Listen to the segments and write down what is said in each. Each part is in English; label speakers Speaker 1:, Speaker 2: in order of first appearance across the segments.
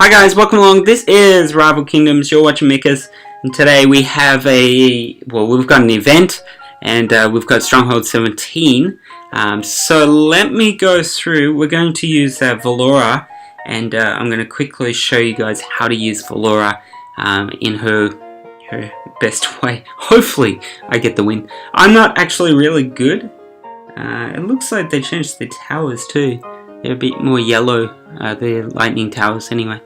Speaker 1: Hi guys, welcome along. This is Rival Kingdoms. You're watching mickus, and today we have we've got an event, and we've got Stronghold 17. So let me go through. We're going to use Valora, and I'm going to quickly show you guys how to use Valora in her best way. Hopefully I get the win. I'm not actually really good. It looks like they changed the towers too. They're a bit more yellow, the lightning towers anyway.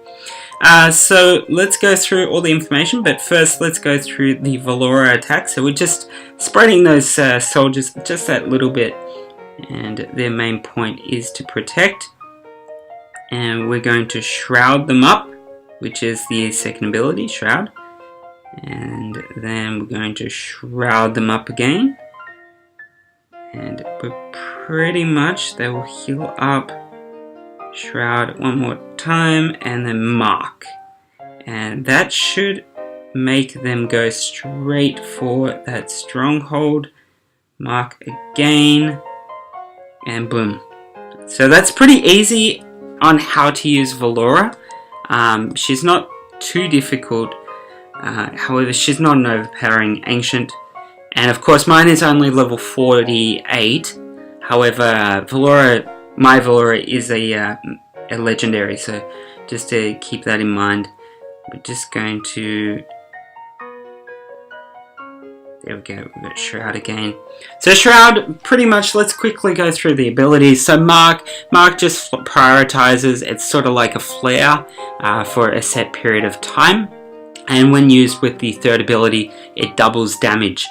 Speaker 1: So let's go through all the information, but first let's go through the Valora attack. So we're just spreading those soldiers just that little bit, and their main point is to protect. And we're going to shroud them up, which is the second ability, shroud. And then we're going to shroud them up again. And pretty much they will heal up. Shroud one more time and then mark, and that should make them go straight for that stronghold. Mark again and boom. So that's pretty easy on how to use Valora. She's not too difficult, however she's not an overpowering ancient, and of course mine is only level 48. However, my Valora is a legendary, so just to keep that in mind, we're just going to, there we go, we've got Shroud again. So Shroud, pretty much, let's quickly go through the abilities. So Mark just prioritizes, it's sort of like a flare for a set period of time, and when used with the third ability, it doubles damage.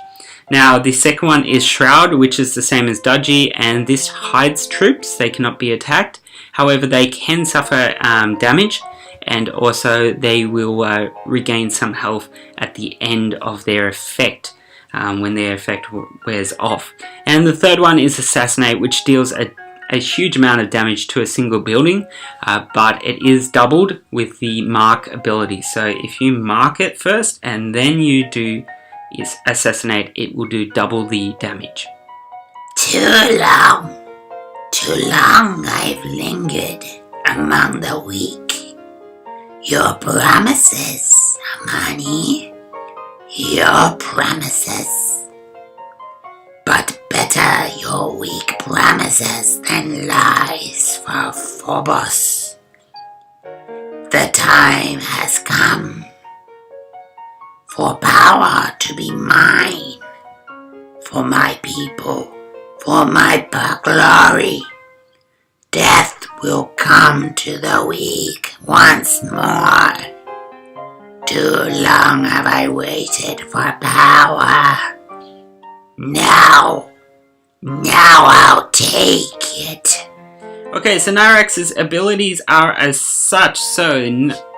Speaker 1: Now the second one is Shroud, which is the same as Dodgy, and this hides troops. They cannot be attacked. However, they can suffer damage, and also they will regain some health at the end of their effect, when their effect wears off. And the third one is Assassinate, which deals a huge amount of damage to a single building, but it is doubled with the Mark ability. So if you mark it first and then you do Assassinate, it will do double the damage.
Speaker 2: Too long I've lingered among the weak. Your promises, Amani, your promises. But better your weak promises than lies for Phobos. The time has come for power to be mine, for my people, for my glory. Death will come to the weak once more. Too long have I waited for power. Now I'll take it.
Speaker 1: Okay, so Nyrex's abilities are as such. So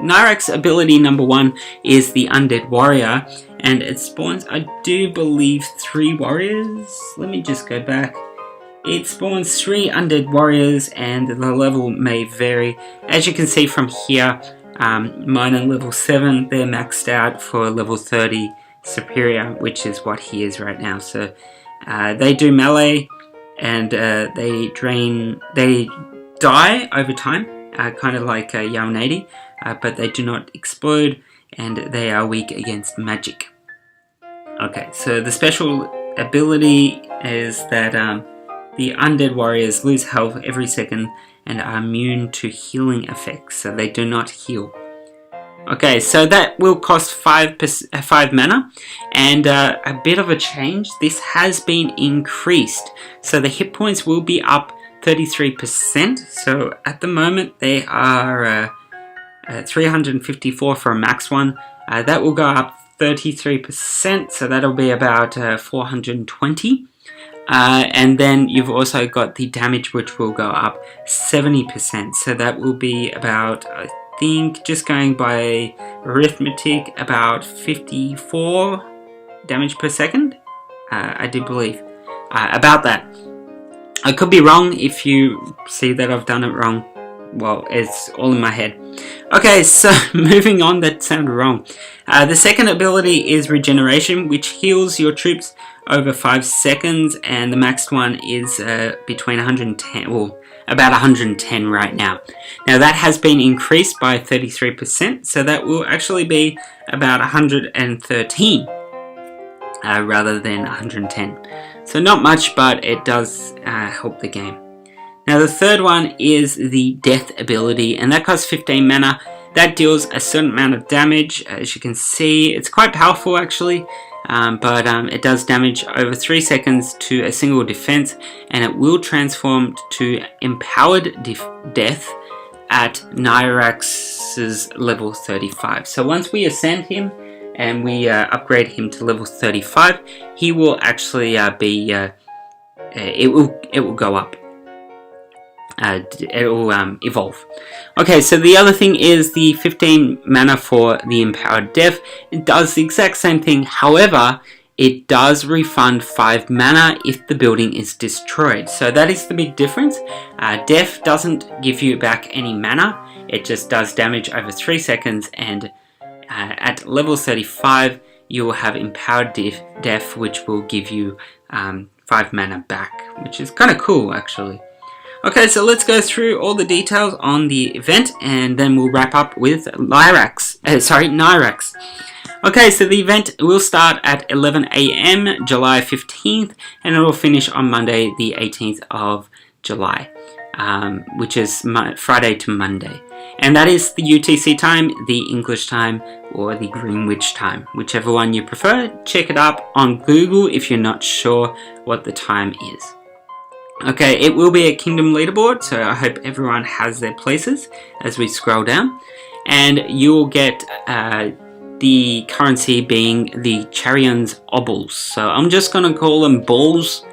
Speaker 1: Nyrex's ability number 1 is the Undead Warrior, and it spawns, I do believe, 3 warriors. Let me just go back. It spawns 3 Undead Warriors, and the level may vary. As you can see from here, mine are level 7. They're maxed out for level 30 superior, which is what he is right now. So they do melee, and they die over time, kind of like Yaonadi, but they do not explode, and they are weak against magic. Okay, so the special ability is that the Undead Warriors lose health every second and are immune to healing effects, so they do not heal. Okay, so that will cost 5 mana, and a bit of a change. This has been increased, so the hit points will be up 33%. So at the moment they are 354 for a max one. That will go up 33%, so that'll be about 420. And then you've also got the damage, which will go up 70%. So that will be about, I think, just going by arithmetic, about 54 damage per second. I do believe about that. I could be wrong. If you see that I've done it wrong, well, it's all in my head. Okay, so moving on, that sounded wrong. The second ability is Regeneration, which heals your troops over 5 seconds, and the maxed one is between 110, well, about 110 right now. Now that has been increased by 33%, so that will actually be about 113 rather than 110. So not much, but it does help the game. Now the third one is the Death ability, and that costs 15 mana. That deals a certain amount of damage. As you can see, it's quite powerful actually, but it does damage over 3 seconds to a single defense, and it will transform to Empowered Death at Nyrax's level 35. So once we ascend him and we upgrade him to level 35, he will actually be, it will go up. It will evolve. Okay, so the other thing is the 15 mana for the Empowered Death. It does the exact same thing, however, it does refund 5 mana if the building is destroyed. So that is the big difference. Death doesn't give you back any mana, it just does damage over 3 seconds, and at level 35 you will have Empowered Death, which will give you 5 mana back, which is kind of cool actually. Okay, so let's go through all the details on the event, and then we'll wrap up with Nyrax. Okay, so the event will start at 11 AM, July 15th, and it will finish on Monday, the 18th of July, which is Friday to Monday. And that is the UTC time, the English time, or the Greenwich time, whichever one you prefer. Check it up on Google if you're not sure what the time is. Okay, it will be a kingdom leaderboard, so I hope everyone has their places as we scroll down. And you'll get the currency being the Charion's Obols. So I'm just going to call them balls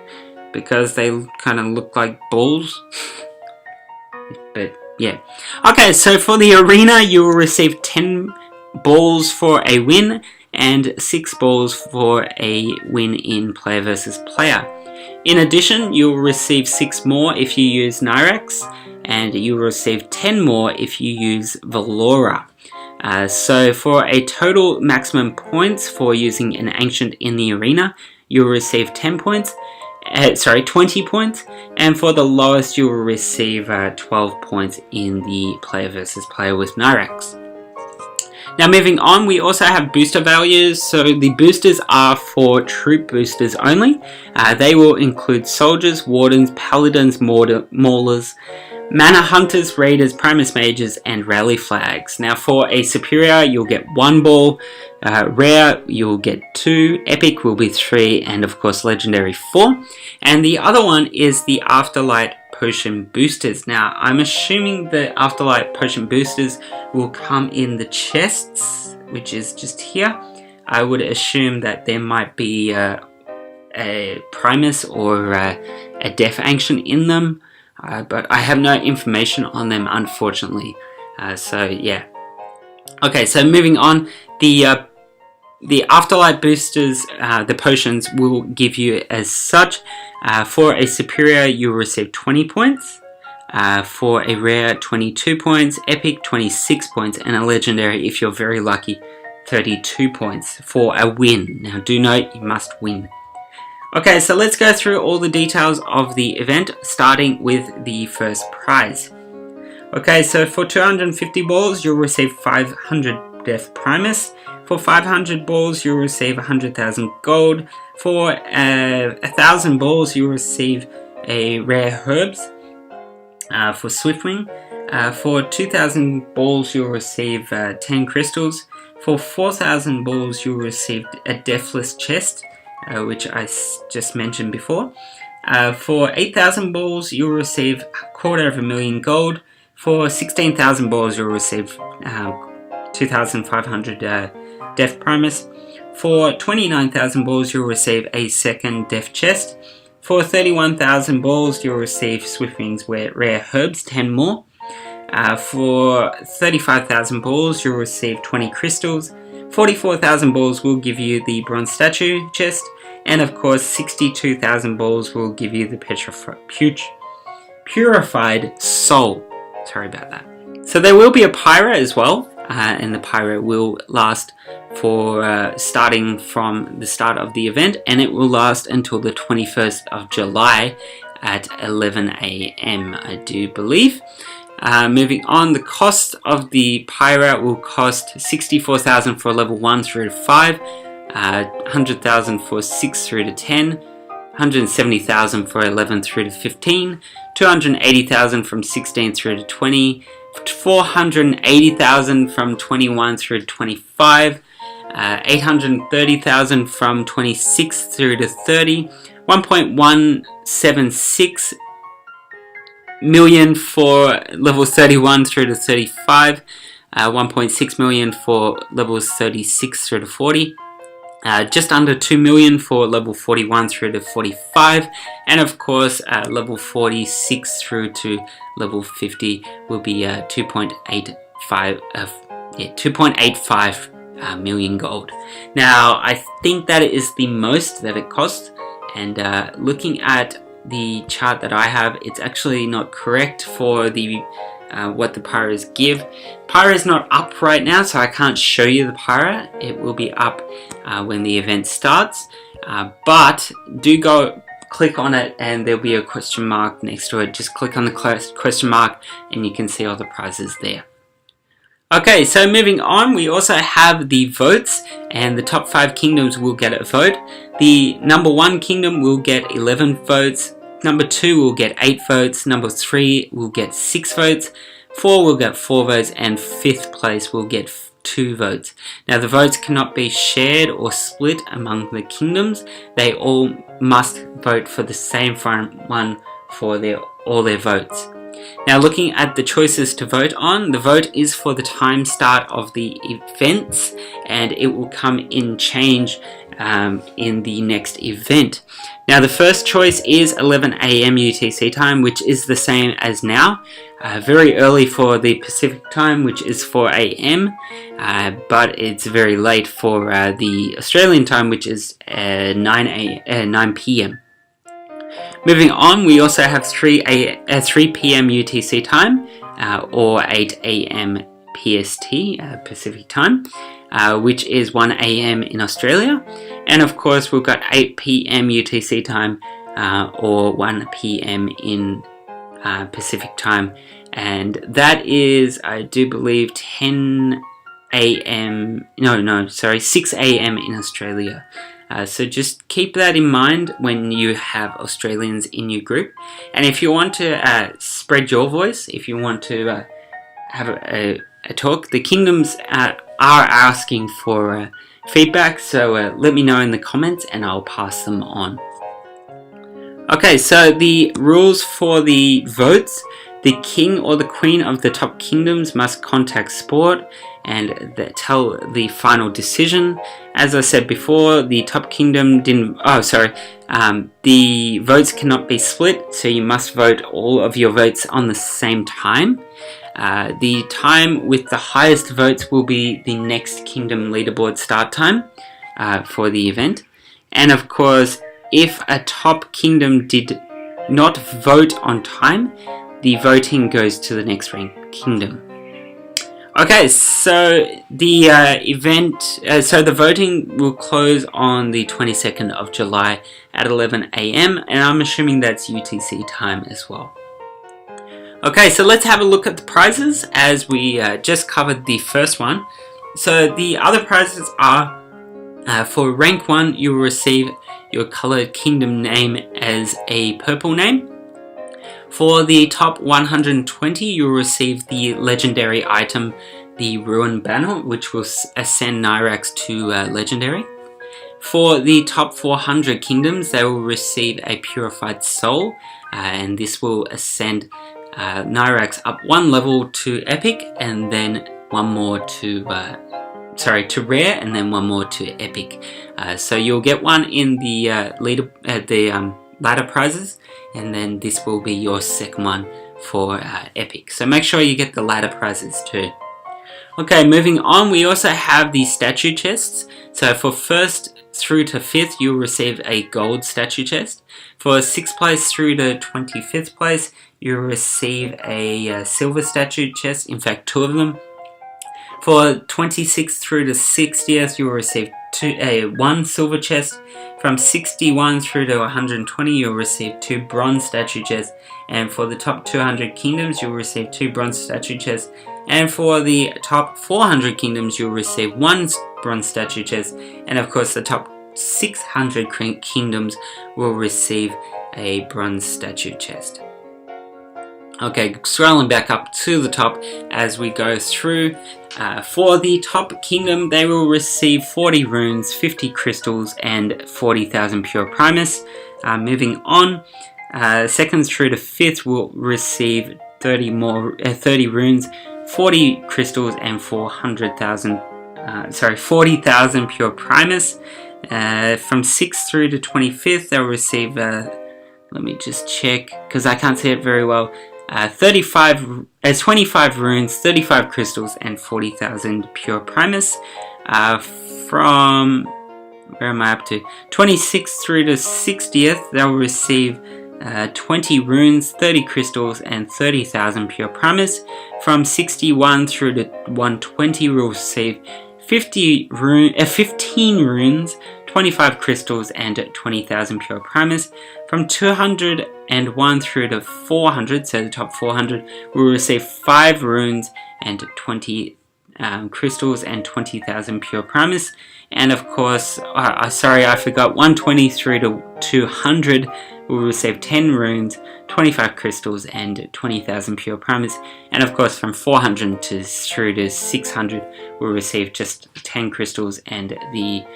Speaker 1: because they kind of look like balls. But yeah. Okay, so for the arena, you will receive 10 balls for a win and 6 balls for a win in player versus player. In addition, you will receive 6 more if you use Nyrax, and you will receive 10 more if you use Valora. So for a total maximum points for using an Ancient in the arena, you will receive 20 points, and for the lowest you will receive 12 points in the player versus player with Nyrax. Now moving on, we also have booster values. So the boosters are for troop boosters only. They will include soldiers, wardens, paladins, maulers, mana hunters, raiders, primus mages, and rally flags. Now for a superior, you'll get 1 ball, rare you'll get 2, epic will be 3, and of course legendary 4. And the other one is the Afterlight Potion boosters. Now I'm assuming the Afterlight Potion boosters will come in the chests, which is just here. I would assume that there might be a Primus or a Death Ancient in them, but I have no information on them unfortunately. So yeah. Okay, so moving on, the Afterlight boosters, the potions will give you as such. For a superior, you'll receive 20 points. For a rare, 22 points. Epic, 26 points. And a legendary, if you're very lucky, 32 points for a win. Now do note, you must win. Okay, so let's go through all the details of the event, starting with the first prize. Okay, so for 250 balls, you'll receive 500 Death Primus. For 500 balls, you'll receive 100,000 gold. For 1,000 balls, you'll receive a rare herbs for Swiftwing. For 2,000 balls, you'll receive 10 crystals. For 4,000 balls, you'll receive a Deathless chest, which I just mentioned before. For 8,000 balls, you'll receive 250,000 gold. For 16,000 balls, you'll receive 2,500 Death Primus. For 29,000 balls, you'll receive a second Death chest. For 31,000 balls, you'll receive Swiftwing's rare herbs, 10 more. For 35,000 balls, you'll receive 20 crystals. 44,000 balls will give you the bronze statue chest, and of course 62,000 balls will give you the purified soul. Sorry about that. So there will be a Pyre as well, and the Pyre will last for starting from the start of the event, and it will last until the 21st of July, at 11 AM, I do believe. Moving on, the cost of the Pyre will cost 64,000 for level 1 through to 5, 100,000 for 6 through to 10, 170,000 for 11 through to 15, 280,000 from 16 through to 20, 480,000 from 21 through to 25, 830,000 from 26 through to 30, 1.176 million for levels 31 through to 35, 1.6 million for levels 36 through to 40, just under 2 million for level 41 through to 45, and of course level 46 through to level 50 will be 2.85 million gold. Now I think that is the most that it costs, and looking at the chart that I have, it's actually not correct for the what the Pyres give. Pyre is not up right now, so I can't show you the Pyre. It will be up when the event starts, but do go click on it and there'll be a question mark next to it. Just click on the question mark and you can see all the prizes there. Okay, so moving on, we also have the votes, and the top 5 kingdoms will get a vote. The number 1 kingdom will get 11 votes, number 2 will get 8 votes, number 3 will get 6 votes, 4 will get 4 votes, and 5th place will get 2 votes. Now the votes cannot be shared or split among the kingdoms. They all must vote for the same one for all their votes. Now looking at the choices to vote on, the vote is for the time start of the events, and it will come in change in the next event. Now the first choice is 11 AM UTC time, which is the same as now. Very early for the Pacific time, which is 4 AM, but it's very late for the Australian time, which is 9 PM. Moving on, we also have 3 PM UTC time, or 8 AM PST, Pacific time, which is 1 AM in Australia. And of course, we've got 8 PM UTC time, or 1 PM in Pacific time. And that is, I do believe, 6 AM in Australia. So just keep that in mind when you have Australians in your group. And if you want to spread your voice, if you want to have a talk, the kingdoms are asking for feedback, so let me know in the comments and I'll pass them on. Okay, so the rules for the votes. The king or the queen of the top kingdoms must contact sport and tell the final decision. As I said before, the top kingdom didn't... the votes cannot be split, so you must vote all of your votes on the same time. The time with the highest votes will be the next kingdom leaderboard start time for the event. And of course, if a top kingdom did not vote on time, the voting goes to the next ranked kingdom. Okay, so the the voting will close on the 22nd of July at 11 AM, and I'm assuming that's UTC time as well. Okay, so let's have a look at the prizes as we just covered the first one. So the other prizes are, for rank 1, you will receive your colored kingdom name as a purple name. For the top 120, you'll receive the legendary item, the Ruin Banner, which will ascend Nyrax to legendary. For the top 400 kingdoms, they will receive a purified soul, and this will ascend Nyrax up 1 level to epic, and then 1 more to rare, and then 1 more to epic. So you'll get 1 in the ladder prizes, and then this will be your second one for epic. So make sure you get the ladder prizes too. Okay, moving on, we also have the statue chests. So for 1st through to 5th, you'll receive a gold statue chest. For 6th place through to 25th place, you'll receive a silver statue chest, in fact 2 of them. For 26th through to 60th, you'll receive 1 silver chest. From 61 through to 120, you'll receive 2 bronze statue chests. And for the top 200 kingdoms, you'll receive 2 bronze statue chests. And for the top 400 kingdoms, you'll receive 1 bronze statue chest. And of course, the top 600 kingdoms will receive a bronze statue chest. Okay, scrolling back up to the top as we go through. For the top kingdom, they will receive 40 runes, 50 crystals, and 40,000 pure primus. Moving on, second through to fifth will receive 30 runes, 40 crystals, and 40,000 pure primus. From 6th through to 25th, they'll receive, let me just check because I can't see it very well, 25 runes, 35 crystals, and 40,000 pure primus. From, where am I up to? 26th through to 60th, they'll receive 20 runes, 30 crystals, and 30,000 pure primus. From 61 through to 120, we'll receive 15 runes, 25 crystals, and 20,000 pure primus. From 201 through to 400, so the top 400, will receive 5 runes and 20 crystals and 20,000 pure primus. And of course, sorry, I forgot, 120 through to 200 will receive 10 runes, 25 crystals, and 20,000 pure primus. And of course, from 400 through to 600 will receive just 10 crystals and the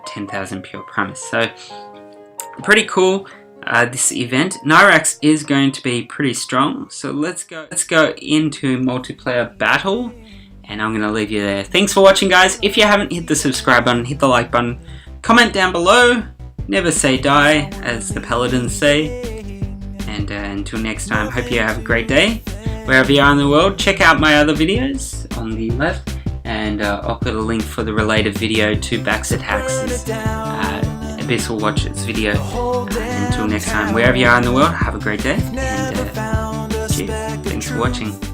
Speaker 1: 10,000 pure primus. So pretty cool, this event. Nyrax is going to be pretty strong. So let's go into multiplayer battle, and I'm going to leave you there. Thanks for watching, guys. If you haven't hit the subscribe button, hit the like button, comment down below. Never say die, as the paladins say. And until next time, hope you have a great day. Wherever you are in the world, check out my other videos on the left. And I'll put a link for the related video to Baxter Tax's Abyssal Watchers video. Until next time, wherever you are in the world, have a great day. And cheers. Thanks for watching.